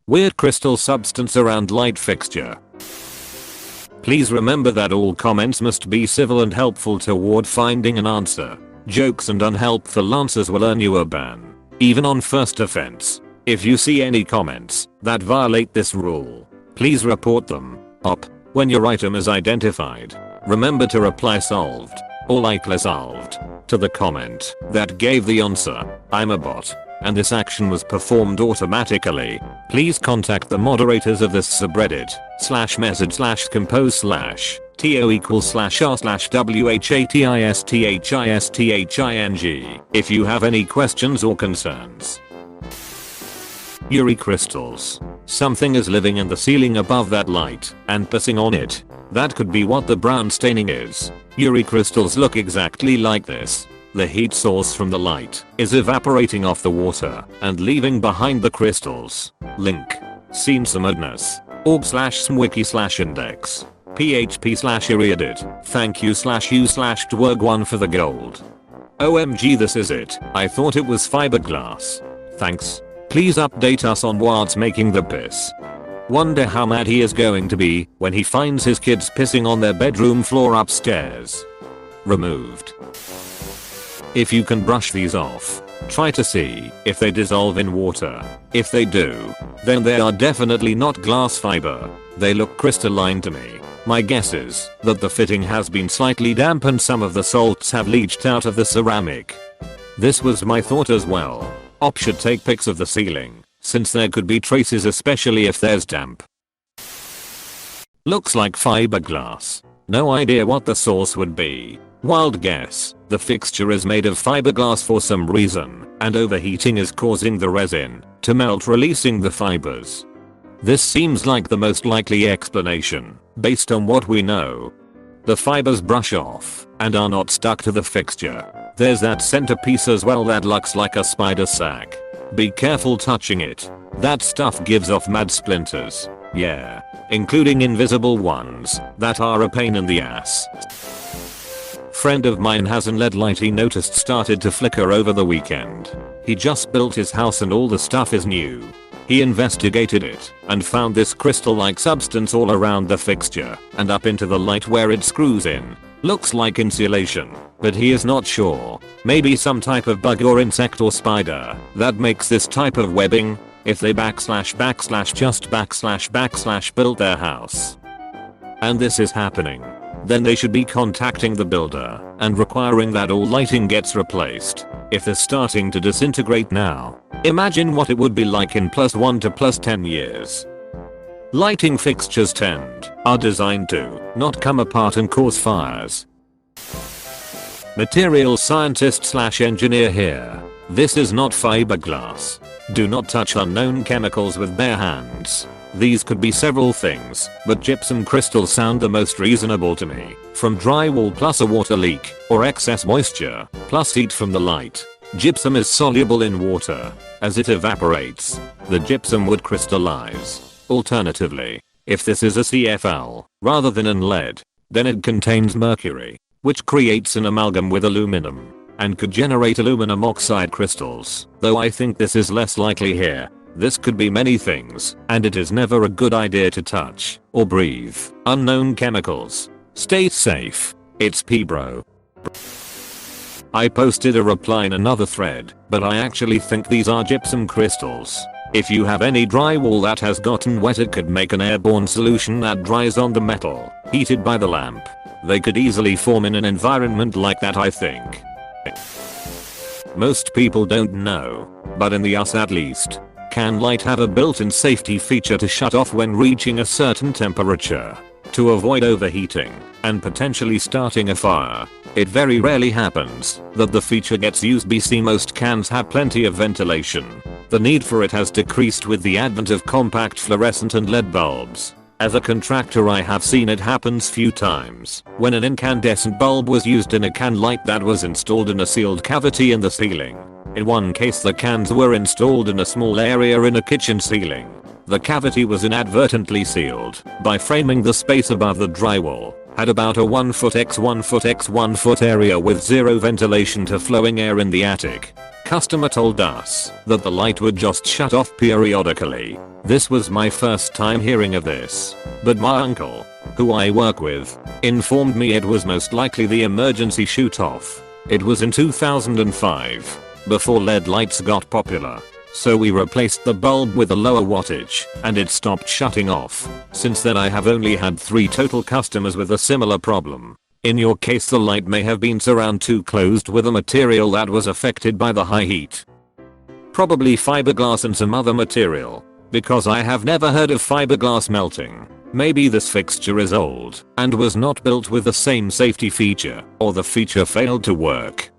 Weird crystal substance around light fixture. Please remember that all comments must be civil and helpful toward finding an answer. Jokes and unhelpful answers will earn you a ban, even on first offense. If you see any comments that violate this rule, please report them up when your item is identified. Remember to reply solved or likely solved to the comment that gave the answer. I'm a bot, and this action was performed automatically. Please contact the moderators of this subreddit /message/compose/to/whathisthing if you have any questions or concerns. Yuri crystals. Something is living in the ceiling above that light and pissing on it. That could be what the brown staining is. Yuri crystals look exactly like this. The heat source from the light is evaporating off the water and leaving behind the crystals. Link. Seen some madness. org/smwiki/index. php/Reddit. Thank you/u/dwerg1 for the gold. OMG, this is it. I thought it was fiberglass. Thanks. Please update us on what's making the piss. Wonder how mad he is going to be when he finds his kids pissing on their bedroom floor upstairs. Removed. If you can brush these off, try to see if they dissolve in water. If they do, then they are definitely not glass fiber. They look crystalline to me. My guess is that the fitting has been slightly damp and some of the salts have leached out of the ceramic. This was my thought as well. Op should take pics of the ceiling, since there could be traces, especially if there's damp. Looks like fiberglass. No idea what the source would be. Wild guess. The fixture is made of fiberglass for some reason, and overheating is causing the resin to melt, releasing the fibers. This seems like the most likely explanation, based on what we know. The fibers brush off and are not stuck to the fixture. There's that centerpiece as well that looks like a spider sack. Be careful touching it. That stuff gives off mad splinters. Yeah, including invisible ones that are a pain in the ass. Friend of mine has an LED light he noticed started to flicker over the weekend. He just built his house and all the stuff is new. He investigated it and found this crystal-like substance all around the fixture and up into the light where it screws in. Looks like insulation, but he is not sure. Maybe some type of bug or insect or spider that makes this type of webbing if they // build their house. And this is happening. Then they should be contacting the builder and requiring that all lighting gets replaced. If they're starting to disintegrate now, imagine what it would be like in +1 to +10 years. Lighting fixtures are designed to not come apart and cause fires. Material scientist/engineer here. This is not fiberglass. Do not touch unknown chemicals with bare hands. These could be several things, but gypsum crystals sound the most reasonable to me. From drywall plus a water leak, or excess moisture, plus heat from the light. Gypsum is soluble in water. As it evaporates, the gypsum would crystallize. Alternatively, if this is a CFL, rather than an lead, then it contains mercury, which creates an amalgam with aluminum, and could generate aluminum oxide crystals, though I think this is less likely here. This could be many things, and it is never a good idea to touch or breathe unknown chemicals. Stay safe. It's P-Bro. I posted a reply in another thread, but I actually think these are gypsum crystals. If you have any drywall that has gotten wet, it could make an airborne solution that dries on the metal, heated by the lamp. They could easily form in an environment like that, I think. Most people don't know, but in the US at least, can light have a built-in safety feature to shut off when reaching a certain temperature, to avoid overheating and potentially starting a fire. It very rarely happens that the feature gets used. BC most cans have plenty of ventilation. The need for it has decreased with the advent of compact fluorescent and LED bulbs. As a contractor, I have seen it happens few times when an incandescent bulb was used in a can light that was installed in a sealed cavity in the ceiling. In one case, the cans were installed in a small area in a kitchen ceiling. The cavity was inadvertently sealed by framing the space above the drywall. Had about a 1 foot x 1 foot x 1 foot area with zero ventilation to flowing air in the attic. Customer told us that the light would just shut off periodically. This was my first time hearing of this, but my uncle, who I work with, informed me it was most likely the emergency shoot off. It was in 2005, before LED lights got popular. So we replaced the bulb with a lower wattage, and it stopped shutting off. Since then I have only had 3 total customers with a similar problem. In your case the light may have been surround too closed with a material that was affected by the high heat. Probably fiberglass and some other material, because I have never heard of fiberglass melting. Maybe this fixture is old and was not built with the same safety feature, or the feature failed to work.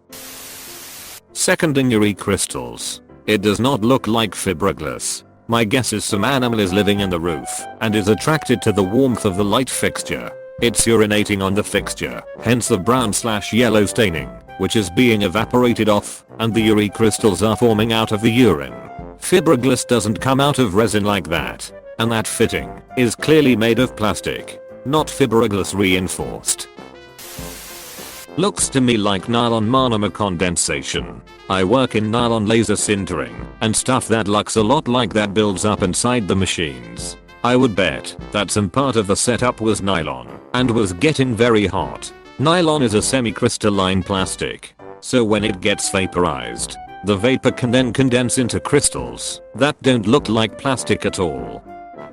Secondary crystals. It does not look like fiberglass. My guess is some animal is living in the roof and is attracted to the warmth of the light fixture. It's urinating on the fixture, hence the brown/yellow staining, which is being evaporated off, and the urine crystals are forming out of the urine. Fiberglass doesn't come out of resin like that, and that fitting is clearly made of plastic, not fiberglass reinforced. Looks to me like nylon monomer condensation. I work in nylon laser sintering, and stuff that looks a lot like that builds up inside the machines. I would bet that some part of the setup was nylon and was getting very hot. Nylon is a semi-crystalline plastic, so when it gets vaporized, the vapor can then condense into crystals that don't look like plastic at all.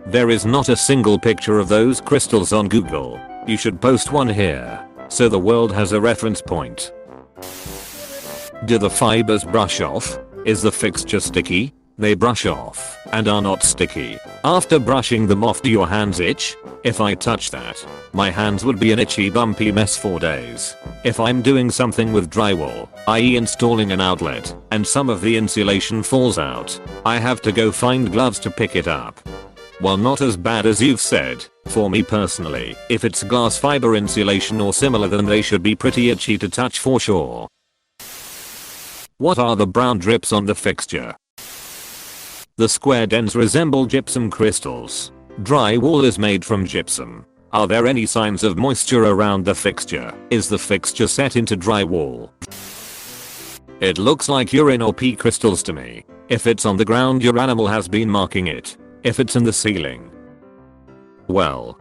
There is not a single picture of those crystals on Google. You should post one here, so the world has a reference point. Do the fibers brush off? Is the fixture sticky? They brush off and are not sticky. After brushing them off, do your hands itch? If I touch that, my hands would be an itchy bumpy mess for days. If I'm doing something with drywall, i.e. installing an outlet, and some of the insulation falls out, I have to go find gloves to pick it up. While not as bad as you've said, for me personally, if it's glass fiber insulation or similar, then they should be pretty itchy to touch for sure. What are the brown drips on the fixture? The squared ends resemble gypsum crystals. Drywall is made from gypsum. Are there any signs of moisture around the fixture? Is the fixture set into drywall? It looks like urine or pee crystals to me. If it's on the ground, your animal has been marking it. If it's in the ceiling, well,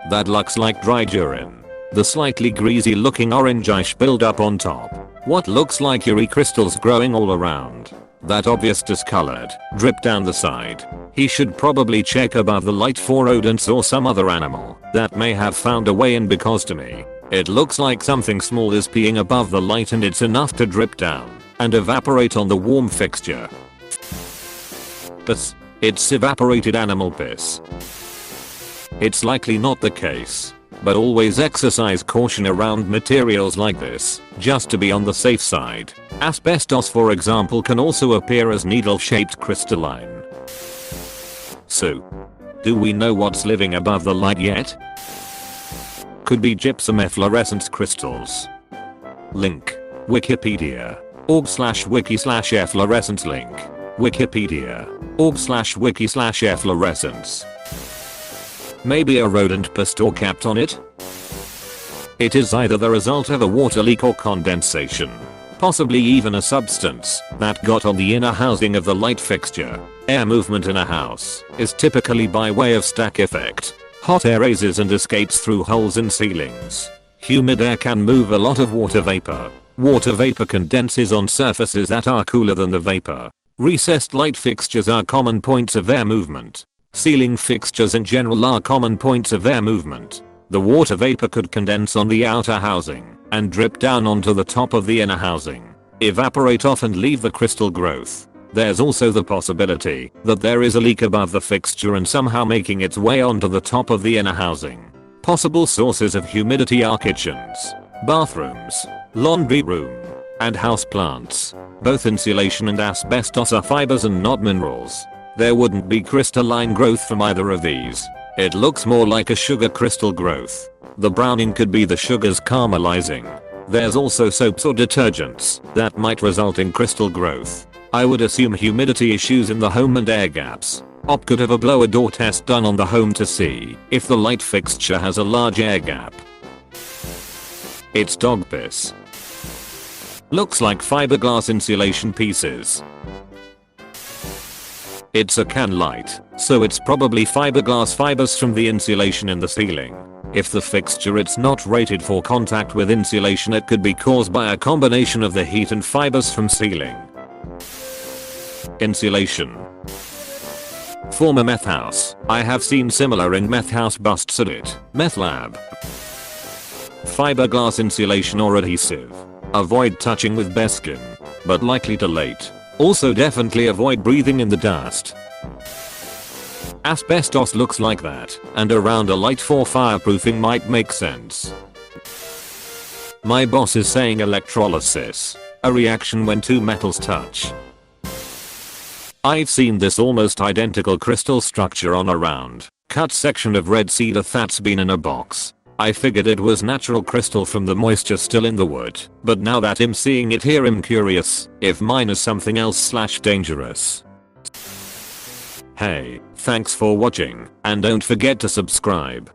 that looks like dried urine. The slightly greasy looking orangish buildup on top. What looks like urine crystals growing all around. That obvious discolored drip down the side. He should probably check above the light for rodents or some other animal that may have found a way in, because to me, it looks like something small is peeing above the light and it's enough to drip down and evaporate on the warm fixture. But it's evaporated animal piss. It's likely not the case, but always exercise caution around materials like this, just to be on the safe side. Asbestos, for example, can also appear as needle-shaped crystalline. So, do we know what's living above the light yet? Could be gypsum efflorescence crystals. Link: Wikipedia org/wiki/efflorescence link. Wikipedia org/wiki/efflorescence. Maybe a rodent pissed or capped on it? It is either the result of a water leak or condensation. Possibly even a substance that got on the inner housing of the light fixture. Air movement in a house is typically by way of stack effect. Hot air rises and escapes through holes in ceilings. Humid air can move a lot of water vapor. Water vapor condenses on surfaces that are cooler than the vapor. Recessed light fixtures are common points of air movement. Ceiling fixtures in general are common points of air movement. The water vapor could condense on the outer housing and drip down onto the top of the inner housing, evaporate off and leave the crystal growth. There's also the possibility that there is a leak above the fixture and somehow making its way onto the top of the inner housing. Possible sources of humidity are kitchens, bathrooms, laundry room, and house plants. Both insulation and asbestos are fibers and not minerals. There wouldn't be crystalline growth from either of these. It looks more like a sugar crystal growth. The browning could be the sugars caramelizing. There's also soaps or detergents that might result in crystal growth. I would assume humidity issues in the home and air gaps. Op could have a blower door test done on the home to see if the light fixture has a large air gap. It's dog piss. Looks like fiberglass insulation pieces. It's a can light, so it's probably fiberglass fibers from the insulation in the ceiling. If the fixture it's not rated for contact with insulation, it could be caused by a combination of the heat and fibers from ceiling. Insulation. Former meth house. I have seen similar in meth house busts at it. Meth lab. Fiberglass insulation or adhesive. Avoid touching with bare skin, but likely too late. Also definitely avoid breathing in the dust. Asbestos looks like that, and around a light for fireproofing might make sense. My boss is saying electrolysis. A reaction when two metals touch. I've seen this almost identical crystal structure on a round, cut section of red cedar that's been in a box. I figured it was natural crystal from the moisture still in the wood, but now that I'm seeing it here I'm curious if mine is something else / dangerous. Hey, thanks for watching, and don't forget to subscribe.